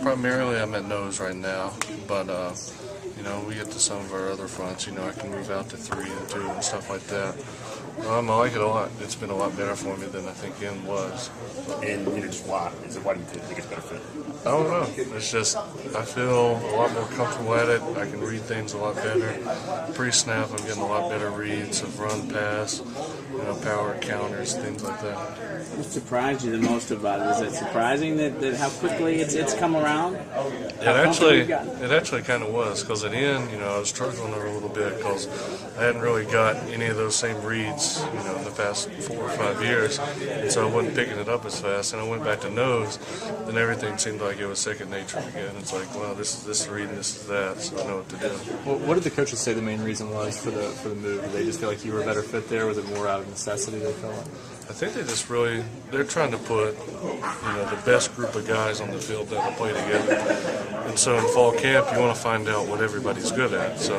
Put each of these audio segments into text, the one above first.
primarily I'm at nose right now, but you know, we get to some of our other fronts. You know, I can move out to 3 and 2 and stuff like that. I like it a lot. It's been a lot better for me than I think in was. And you know, just why? Why do you think it's better fit? I don't know. It's just I feel a lot more comfortable at it. I can read things a lot better. Pre-snap, I'm getting a lot better reads of run, pass, you know, power counters, things like that. What surprised you the most about it? Is it surprising that how quickly it's come around? It actually kind of was, because at the end, you know, I was struggling a little bit because I hadn't really got any of those same reads, you know, in the past 4 or 5 years, and so I wasn't picking it up as fast. And I went back to nose, then everything seemed like it was second nature again. It's like, well, this is this read and this is that, so I know what to do. Well, what did the coaches say the main reason was for the move? Did they just feel like you were a better fit there? Was it more out of necessity, they felt like? I think they're trying to put, you know, the best group of guys on the field that will play together. And so in fall camp, you want to find out what everybody's good at. So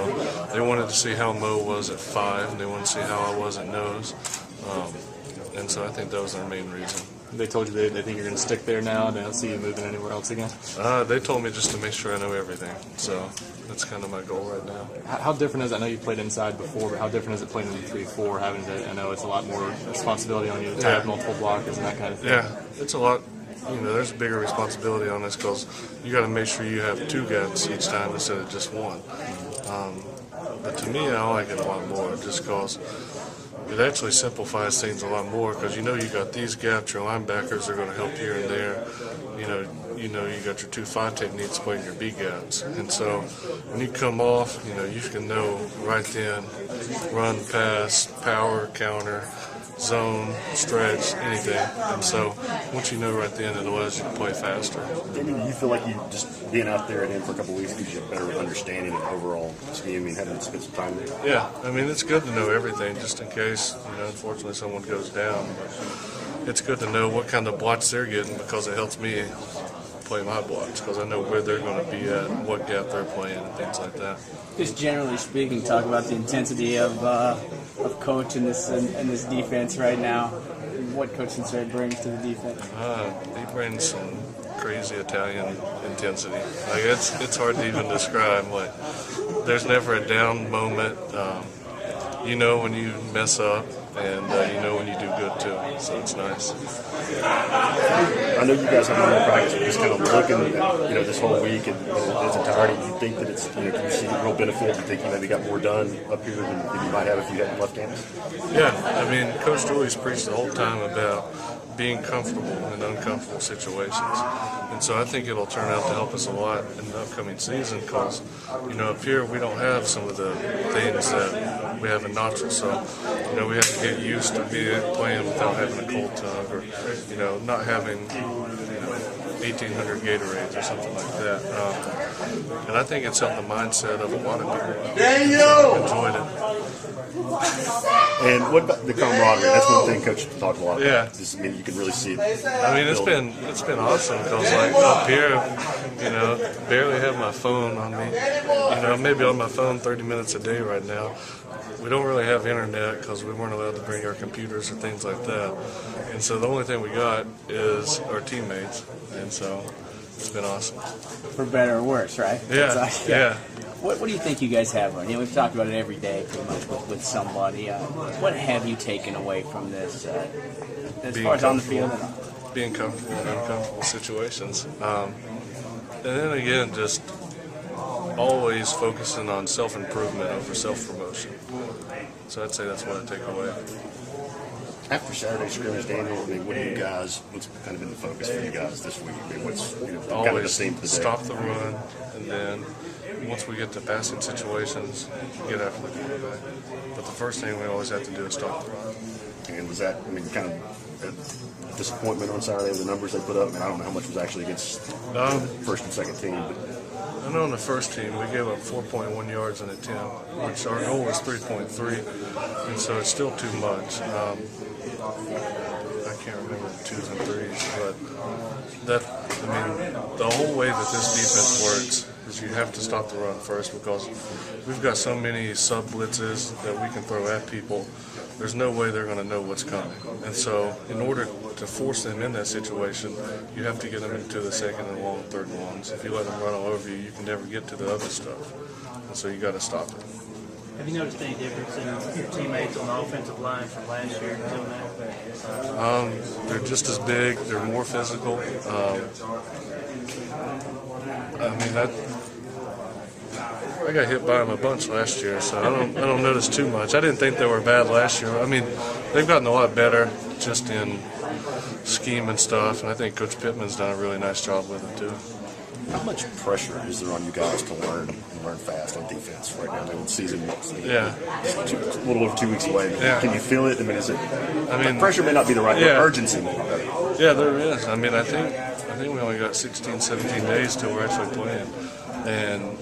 they wanted to see how Mo was at 5, and they wanted to see how I was at nose. And so I think that was their main reason. They told you they think you're going to stick there now, and they don't see you moving anywhere else again? They told me just to make sure I know everything. So that's kind of my goal right now. How different is it? I know you played inside before, but how different is it playing in the 3-4, having to, I know it's a lot more responsibility on you to have multiple blockers and that kind of thing. Yeah, it's a lot. You know, there's a bigger responsibility on this because you got to make sure you have 2 guys each time instead of just 1. But to me, I like it a lot more just because it actually simplifies things a lot more because you know you got these gaps, your linebackers are going to help here and there. You know you got your 2-5 techniques playing your B gaps, and so when you come off, you know you can know right then, run, pass, power, counter, zone, stretch, anything. And so once you know right then, it allows you to play faster. Didn't you feel like you just being out there and for a couple of weeks gives you a better understanding of the overall scheme? I mean, having to spend some time there. Yeah, I mean it's good to know everything just in case, you know, unfortunately someone goes down. But it's good to know what kind of blocks they're getting because it helps me play my blocks because I know where they're going to be at, what gap they're playing, and things like that. Just generally speaking, talk about the intensity of coach in this defense right now. What Coach Sinceri brings to the defense. He brings some crazy Italian intensity. Like it's hard to even describe. Like there's never a down moment. You know when you mess up, and you know when you do good too. So it's nice. I know you guys have been in practice, just kind of looking at, you know, this whole week and its entirety. Do you think that it's, you know, can you see real benefit? Do you think you maybe got more done up here than you might have if you hadn't left campus? Yeah, I mean, Coach Dooley's preached the whole time about being comfortable in uncomfortable situations. And so I think it'll turn out to help us a lot in the upcoming season because, you know, up here we don't have some of the things that we have in Knoxville. So, you know, we have to get used to playing without having a cold tug or, you know, not having, you know, 1,800 Gatorades or something like that. And I think it's helped the mindset of a lot of people. So enjoyed it. And what about the camaraderie? That's one thing Coach talked a lot about. Yeah. Just, I mean, you can really see it. I mean, it's been awesome because like up here, you know, barely have my phone on me. You know, maybe on my phone 30 minutes a day right now. We don't really have internet because we weren't allowed to bring our computers or things like that. And so the only thing we got is our teammates. And so it's been awesome. For better or worse, right? Yeah, yeah. What do you think you guys have? You know, we've talked about it every day pretty much with somebody. What have you taken away from this as far as on the field? Being comfortable in uncomfortable situations. And then again, just always focusing on self-improvement over self-promotion. So I'd say that's what I take away. After Saturday's scrimmage, Daniel, I mean, what's kind of been the focus for you guys this week? I mean, what's, you know, kind of the theme for the day? Stop the run, and then once we get to passing situations, get after the quarterback. But the first thing we always have to do is stop the run. And was that, I mean, kind of a disappointment on Saturday with the numbers they put up? I mean, I don't know how much was actually against the first and second team. But I know on the first team we gave up 4.1 yards in attempt, which our goal was 3.3, and so it's still too much. I can't remember the 2s and 3s, but the whole way that this defense works is you have to stop the run first, because we've got so many sub blitzes that we can throw at people. There's no way they're going to know what's coming. And so in order to force them in that situation, you have to get them into the second and long, third and longs. If you let them run all over you, you can never get to the other stuff. And so you got to stop it. Have you noticed any difference in your teammates on the offensive line from last year until now? They're just as big. They're more physical. I mean, I got hit by them a bunch last year, so I don't notice too much. I didn't think they were bad last year. I mean, they've gotten a lot better just in scheme and stuff, and I think Coach Pittman's done a really nice job with them too. How much pressure is there on you guys to learn fast on defense right now? I mean, season, Yeah. a little over 2 weeks away. Yeah. Can you feel it? I mean, is it? I mean, pressure may not be the right word. Yeah. Urgency may be better. Yeah, there is. I mean, I think we only got 16, 17 days till we're actually playing, and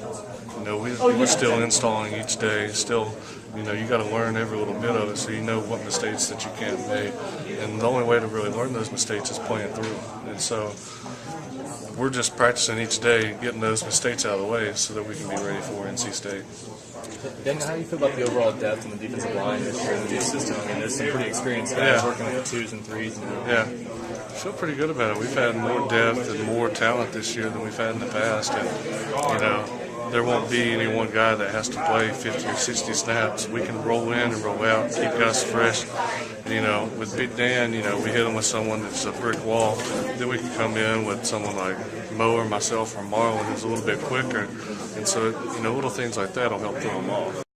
we're still installing each day. Still, you got to learn every little bit of it, so you know what mistakes that you can't make. And the only way to really learn those mistakes is playing through them. And so we're just practicing each day, getting those mistakes out of the way, so that we can be ready for NC State. Ben, how do you feel about the overall depth in the defensive line this year in the new system? I mean, there's some pretty experienced guys working with the 2s and 3s now. Yeah, I feel pretty good about it. We've had more depth and more talent this year than we've had in the past, and there won't be any one guy that has to play 50 or 60 snaps. We can roll in and roll out, keep guys fresh. And, with Big Dan, we hit him with someone that's a brick wall. Then we can come in with someone like Mo or myself or Marlon who's a little bit quicker. And so, little things like that will help throw them off.